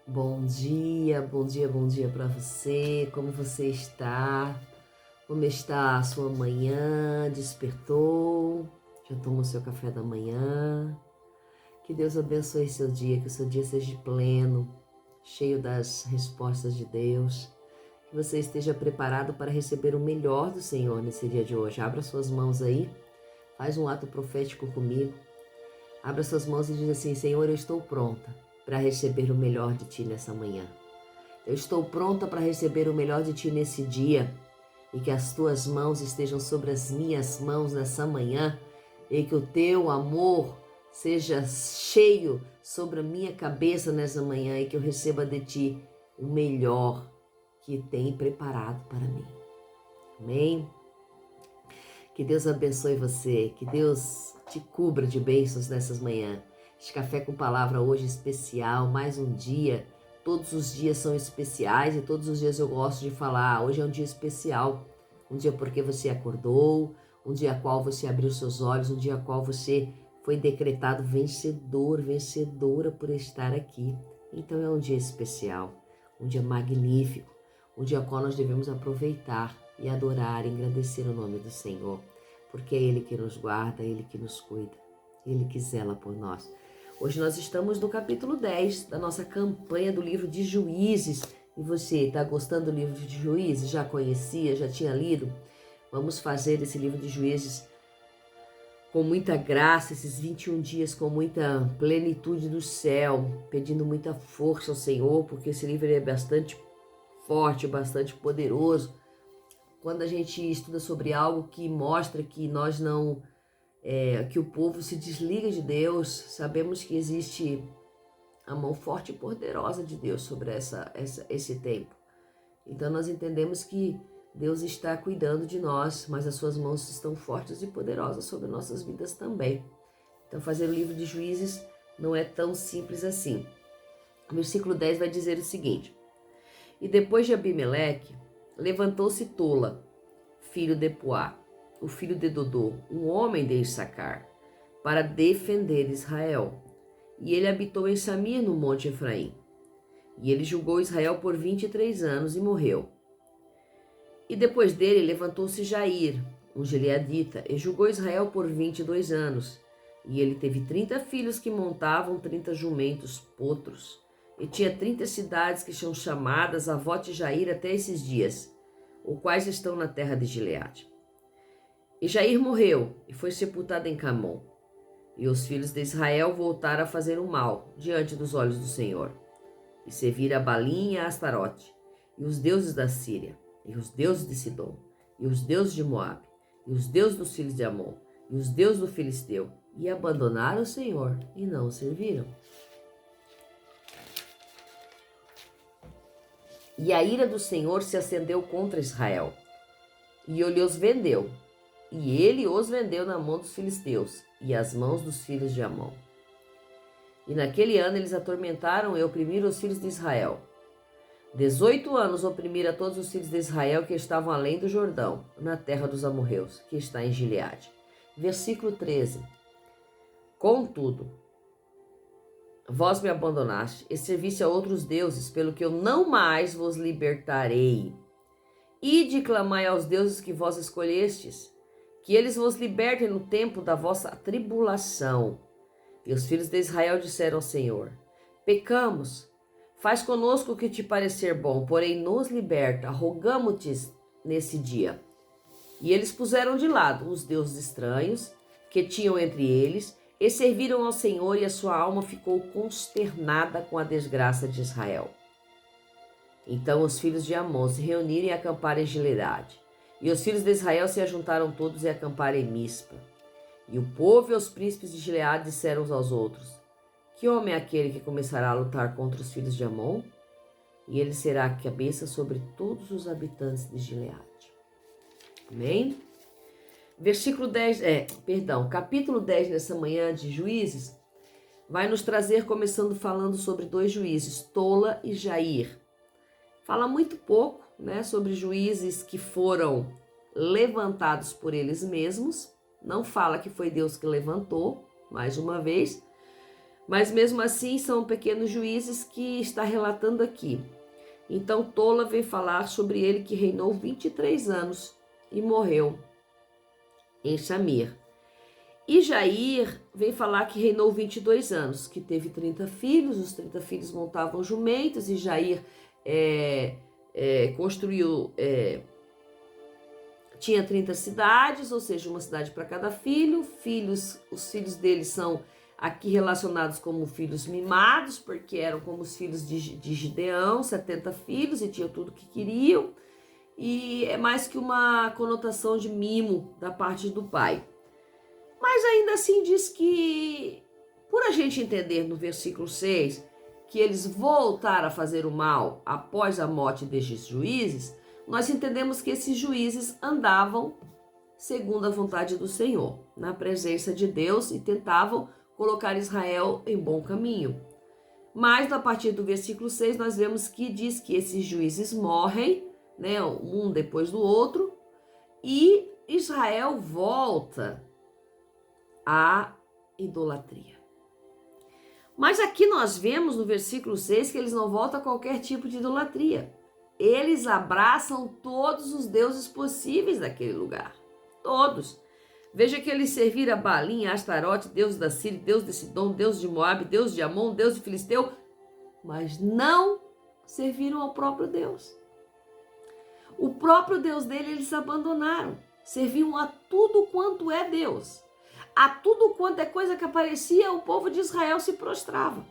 Bom dia, bom dia, bom dia para você. Como você está? Como está a sua manhã? Despertou? Já tomou seu café da manhã? Que Deus abençoe seu dia, que o seu dia seja pleno, cheio das respostas de Deus. Que você esteja preparado para receber o melhor do Senhor nesse dia de hoje. Abra suas mãos aí, faz um ato profético comigo. Abra suas mãos e diz assim: Senhor, eu estou pronta para receber o melhor de Ti nessa manhã. Eu estou pronta para receber o melhor de Ti nesse dia e que as Tuas mãos estejam sobre as minhas mãos nessa manhã e que o Teu amor seja cheio sobre a minha cabeça nessa manhã e que eu receba de Ti o melhor que tem preparado para mim. Amém? Que Deus abençoe você, que Deus te cubra de bênçãos nessas manhãs. Este café com palavra hoje é especial, mais um dia. Todos os dias são especiais e todos os dias eu gosto de falar, hoje é um dia especial. Um dia porque você acordou, um dia a qual você abriu seus olhos, um dia a qual você foi decretado vencedor, vencedora por estar aqui. Então é um dia especial, um dia magnífico, um dia ao qual nós devemos aproveitar e adorar e agradecer o nome do Senhor, porque é Ele que nos guarda, é Ele que nos cuida, Ele que zela por nós. Hoje nós estamos no capítulo 10 da nossa campanha do livro de Juízes. E você está gostando do livro de Juízes? Já conhecia? Já tinha lido? Vamos fazer esse livro de Juízes com muita graça, esses 21 dias com muita plenitude do céu, pedindo muita força ao Senhor, porque esse livro é bastante forte, bastante poderoso. Quando a gente estuda sobre algo que mostra que nós não, que o povo se desliga de Deus, sabemos que existe a mão forte e poderosa de Deus sobre esse tempo. Então nós entendemos que Deus está cuidando de nós, mas as suas mãos estão fortes e poderosas sobre nossas vidas também. Então fazer o livro de Juízes não é tão simples assim. O versículo 10 vai dizer o seguinte: E depois de Abimeleque, levantou-se Tola, filho de Puá, o filho de Dodô, um homem de Issacar, para defender Israel. E ele habitou em Samir, no monte Efraim. E ele julgou Israel por 23 anos e morreu. E depois dele levantou-se Jair, um gileadita, e julgou Israel por 22 anos. E ele teve 30 filhos que montavam 30 jumentos potros. E tinha 30 cidades que são chamadas Avote Jair até esses dias, os quais estão na terra de Gileade. E Jair morreu e foi sepultado em Camon. E os filhos de Israel voltaram a fazer o mal diante dos olhos do Senhor, e serviram a Balim e a Astarote, e os deuses da Síria, e os deuses de Sidom, e os deuses de Moabe, e os deuses dos filhos de Amon, e os deuses do Filisteu, e abandonaram o Senhor e não o serviram. E a ira do Senhor se acendeu contra Israel, e ele os vendeu, na mão dos filisteus e às mãos dos filhos de Amon. E naquele ano eles atormentaram e oprimiram os filhos de Israel. 18 anos oprimiram a todos os filhos de Israel que estavam além do Jordão, na terra dos amorreus, que está em Gileade. Versículo 13. Contudo, vós me abandonaste e serviste a outros deuses, pelo que eu não mais vos libertarei. Ide e clamai aos deuses que vós escolhestes, que eles vos libertem no tempo da vossa tribulação. E os filhos de Israel disseram ao Senhor: Pecamos, faz conosco o que te parecer bom, porém nos liberta, rogamo-te nesse dia. E eles puseram de lado os deuses estranhos que tinham entre eles, e serviram ao Senhor, e a sua alma ficou consternada com a desgraça de Israel. Então os filhos de Amon se reuniram e acamparam em Gileade. E os filhos de Israel se ajuntaram todos e acamparam em Mispa. E o povo e os príncipes de Gileade disseram uns aos outros: Que homem é aquele que começará a lutar contra os filhos de Amon? E ele será a cabeça sobre todos os habitantes de Gileade. Amém? Capítulo 10 nessa manhã de Juízes vai nos trazer, começando falando sobre dois juízes, Tola e Jair. Fala muito pouco, sobre juízes que foram levantados por eles mesmos. Não fala que foi Deus que levantou, mais uma vez, Mas mesmo assim são pequenos juízes que está relatando aqui. Então Tola vem falar sobre ele que reinou 23 anos e morreu em Shamir. E Jair vem falar que reinou 22 anos, que teve 30 filhos, os 30 filhos montavam jumentos, e Jair construiu, tinha 30 cidades, ou seja, uma cidade para cada filho. Os filhos dele são aqui relacionados como filhos mimados, porque eram como os filhos de Gideão, 70 filhos, e tinham tudo que queriam, e é mais que uma conotação de mimo da parte do pai. Mas ainda assim diz que, por a gente entender no versículo 6, que eles voltaram a fazer o mal após a morte destes juízes, nós entendemos que esses juízes andavam segundo a vontade do Senhor, na presença de Deus, e tentavam colocar Israel em bom caminho. Mas, a partir do versículo 6, nós vemos que diz que esses juízes morrem, né, um depois do outro, e Israel volta à idolatria. Mas aqui nós vemos no versículo 6 que eles não voltam a qualquer tipo de idolatria. Eles abraçam todos os deuses possíveis daquele lugar. Todos. Veja que eles serviram a Baalim, a Astarote, deus da Síria, deus de Sidom, deus de Moabe, deus de Amon, deus de Filisteu, mas não serviram ao próprio Deus. O próprio Deus dele eles abandonaram. Serviam a tudo quanto é Deus. A tudo quanto é coisa que aparecia, o povo de Israel se prostrava,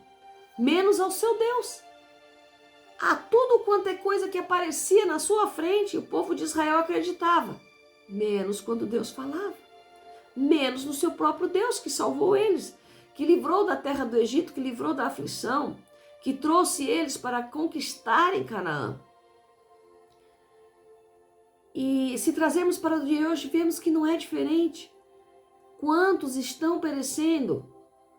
menos ao seu Deus. A tudo quanto é coisa que aparecia na sua frente, o povo de Israel acreditava, menos quando Deus falava, menos no seu próprio Deus que salvou eles, que livrou da terra do Egito, que livrou da aflição, que trouxe eles para conquistarem Canaã. E se trazermos para o dia de hoje, vemos que não é diferente. Quantos estão perecendo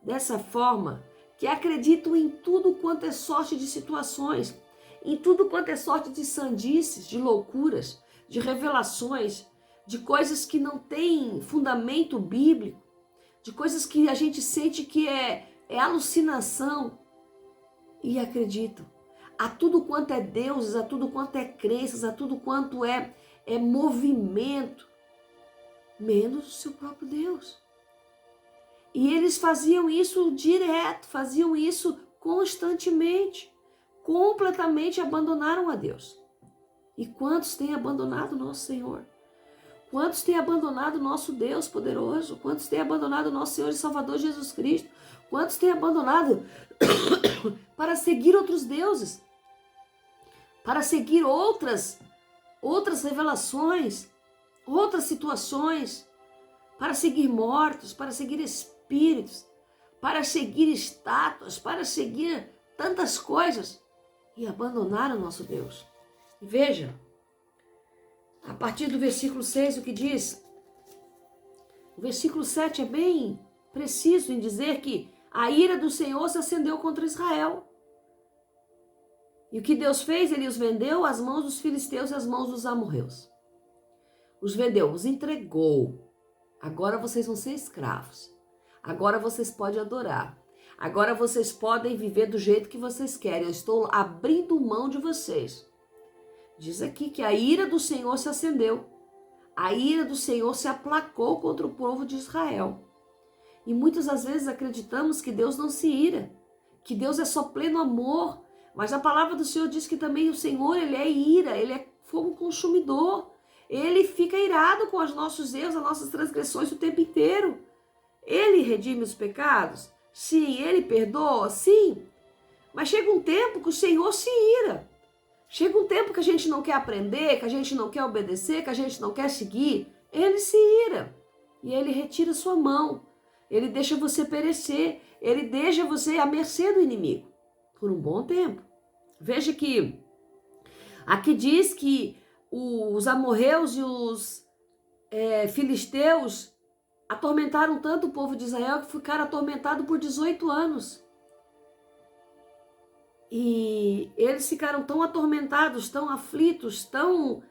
dessa forma, que acreditam em tudo quanto é sorte de situações, em tudo quanto é sorte de sandices, de loucuras, de revelações, de coisas que não têm fundamento bíblico, de coisas que a gente sente que é alucinação, e acreditam. A tudo quanto é deuses, a tudo quanto é crenças, a tudo quanto é movimento, menos o seu próprio Deus. E eles faziam isso direto, faziam isso constantemente, completamente abandonaram a Deus. E quantos têm abandonado o nosso Senhor? Quantos têm abandonado o nosso Deus poderoso? Quantos têm abandonado o nosso Senhor e Salvador Jesus Cristo? Quantos têm abandonado para seguir outros deuses? Para seguir outras revelações, outras situações, para seguir mortos, para seguir espíritos, para seguir estátuas, para seguir tantas coisas, e abandonaram o nosso Deus. E veja, a partir do versículo 6, o que diz? O versículo 7 é bem preciso em dizer que a ira do Senhor se acendeu contra Israel. E o que Deus fez? Ele os vendeu às mãos dos filisteus e às mãos dos amorreus. Os vendeu, os entregou. Agora vocês vão ser escravos. Agora vocês podem adorar. Agora vocês podem viver do jeito que vocês querem. Eu estou abrindo mão de vocês. Diz aqui que a ira do Senhor se acendeu. A ira do Senhor se aplacou contra o povo de Israel. E muitas das vezes acreditamos que Deus não se ira, que Deus é só pleno amor. Mas a palavra do Senhor diz que também o Senhor, ele é ira, ele é fogo consumidor. Ele fica irado com os nossos erros, as nossas transgressões o tempo inteiro. Ele redime os pecados? Sim. Ele perdoa? Sim. Mas chega um tempo que o Senhor se ira. Chega um tempo que a gente não quer aprender, que a gente não quer obedecer, que a gente não quer seguir. Ele se ira. E ele retira sua mão. Ele deixa você perecer. Ele deixa você à mercê do inimigo. Por um bom tempo. Veja que aqui diz que os amorreus e os filisteus atormentaram tanto o povo de Israel que ficaram atormentados por 18 anos. E eles ficaram tão atormentados, tão aflitos, tão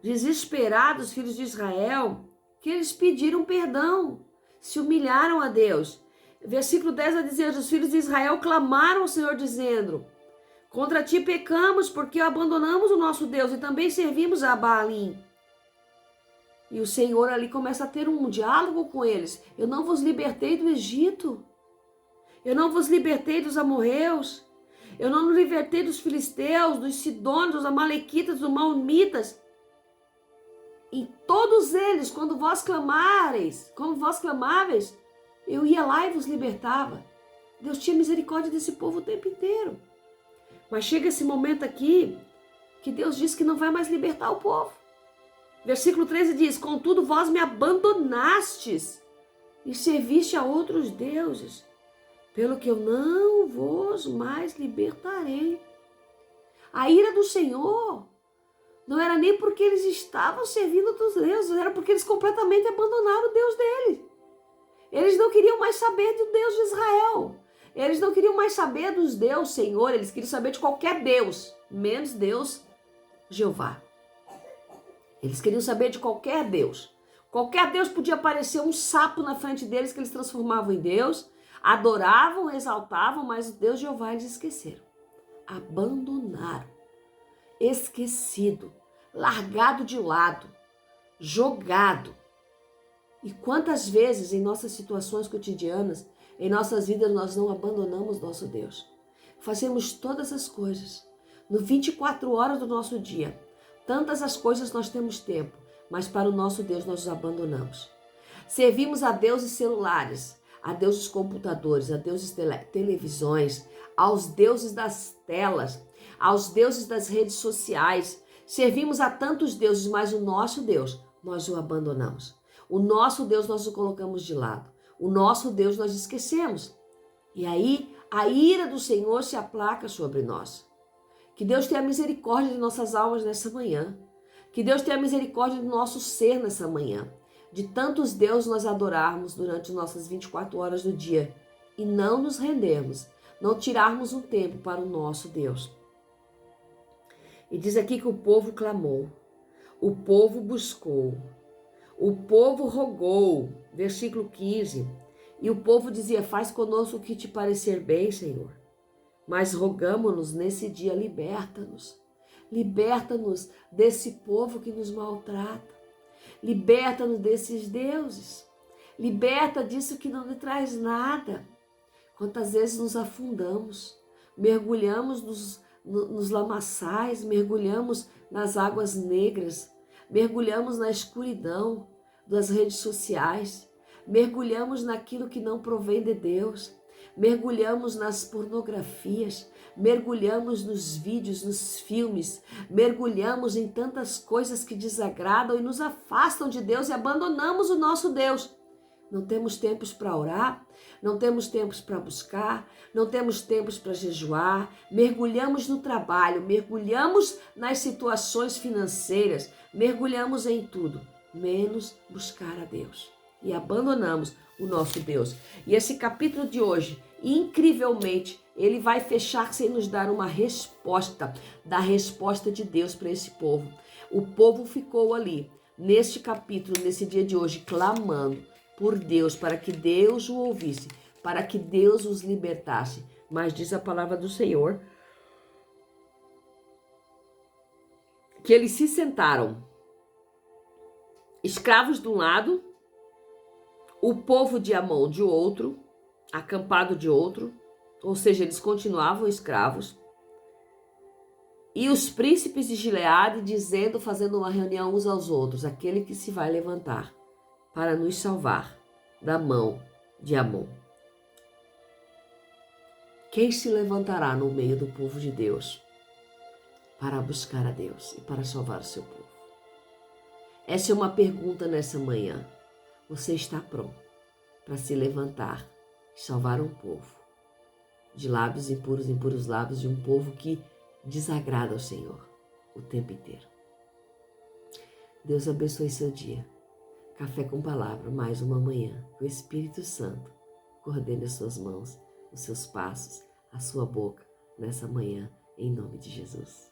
desesperados, filhos de Israel, que eles pediram perdão, se humilharam a Deus. Versículo 10 vai dizer: os filhos de Israel clamaram ao Senhor dizendo: contra ti pecamos porque abandonamos o nosso Deus e também servimos a Baalim. E o Senhor ali começa a ter um diálogo com eles. Eu não vos libertei do Egito. Eu não vos libertei dos amorreus. Eu não vos libertei dos filisteus, dos sidônios, dos amalequitas, dos maomitas. E todos eles, quando vós clamáveis, eu ia lá e vos libertava. Deus tinha misericórdia desse povo o tempo inteiro. Mas chega esse momento aqui que Deus diz que não vai mais libertar o povo. Versículo 13 diz: contudo vós me abandonastes e serviste a outros deuses, pelo que eu não vos mais libertarei. A ira do Senhor não era nem porque eles estavam servindo outros deuses, era porque eles completamente abandonaram o Deus deles. Eles não queriam mais saber do Deus de Israel. Eles não queriam mais saber dos deuses Senhor, eles queriam saber de qualquer Deus, menos Deus Jeová. Eles queriam saber de qualquer Deus. Qualquer Deus podia aparecer um sapo na frente deles que eles transformavam em Deus, adoravam, exaltavam, mas o Deus Jeová eles esqueceram. Abandonaram, esquecido, largado de lado, jogado. E quantas vezes em nossas situações cotidianas, em nossas vidas, nós não abandonamos nosso Deus. Fazemos todas as coisas. No 24 horas do nosso dia, tantas as coisas nós temos tempo, mas para o nosso Deus nós os abandonamos. Servimos a deuses celulares, a deuses computadores, a deuses televisões, aos deuses das telas, aos deuses das redes sociais. Servimos a tantos deuses, mas o nosso Deus nós o abandonamos. O nosso Deus nós o colocamos de lado. O nosso Deus nós esquecemos. E aí a ira do Senhor se aplaca sobre nós. Que Deus tenha misericórdia de nossas almas nessa manhã. Que Deus tenha misericórdia do nosso ser nessa manhã. De tantos deuses nós adorarmos durante as nossas 24 horas do dia. E não nos rendermos. Não tirarmos um tempo para o nosso Deus. E diz aqui que o povo clamou. O povo buscou. O povo rogou. Versículo 15. E o povo dizia: faz conosco o que te parecer bem, Senhor. Mas rogamo-nos nesse dia, liberta-nos. Liberta-nos desse povo que nos maltrata. Liberta-nos desses deuses. Liberta disso que não lhe traz nada. Quantas vezes nos afundamos, mergulhamos nos lamaçais, mergulhamos nas águas negras, mergulhamos na escuridão das redes sociais, mergulhamos naquilo que não provém de Deus. Mergulhamos nas pornografias, mergulhamos nos vídeos, nos filmes, mergulhamos em tantas coisas que desagradam e nos afastam de Deus e abandonamos o nosso Deus. Não temos tempos para orar, não temos tempos para buscar, não temos tempos para jejuar, mergulhamos no trabalho, mergulhamos nas situações financeiras, mergulhamos em tudo, menos buscar a Deus. E abandonamos o nosso Deus. E esse capítulo de hoje, incrivelmente, ele vai fechar sem nos dar uma resposta, da resposta de Deus para esse povo. O povo ficou ali, neste capítulo, nesse dia de hoje, clamando por Deus, para que Deus o ouvisse, para que Deus os libertasse. Mas diz a palavra do Senhor, que eles se sentaram, escravos de um lado, o povo de Amon de outro, acampado de outro, ou seja, eles continuavam escravos. E os príncipes de Gileade dizendo, fazendo uma reunião uns aos outros: aquele que se vai levantar para nos salvar da mão de Amon. Quem se levantará no meio do povo de Deus para buscar a Deus e para salvar o seu povo? Essa é uma pergunta nessa manhã. Você está pronto para se levantar e salvar um povo de lábios impuros, impuros lábios, de um povo que desagrada ao Senhor o tempo inteiro? Deus abençoe seu dia. Café com Palavra, mais uma manhã. Que o Espírito Santo coordene as suas mãos, os seus passos, a sua boca nessa manhã, em nome de Jesus.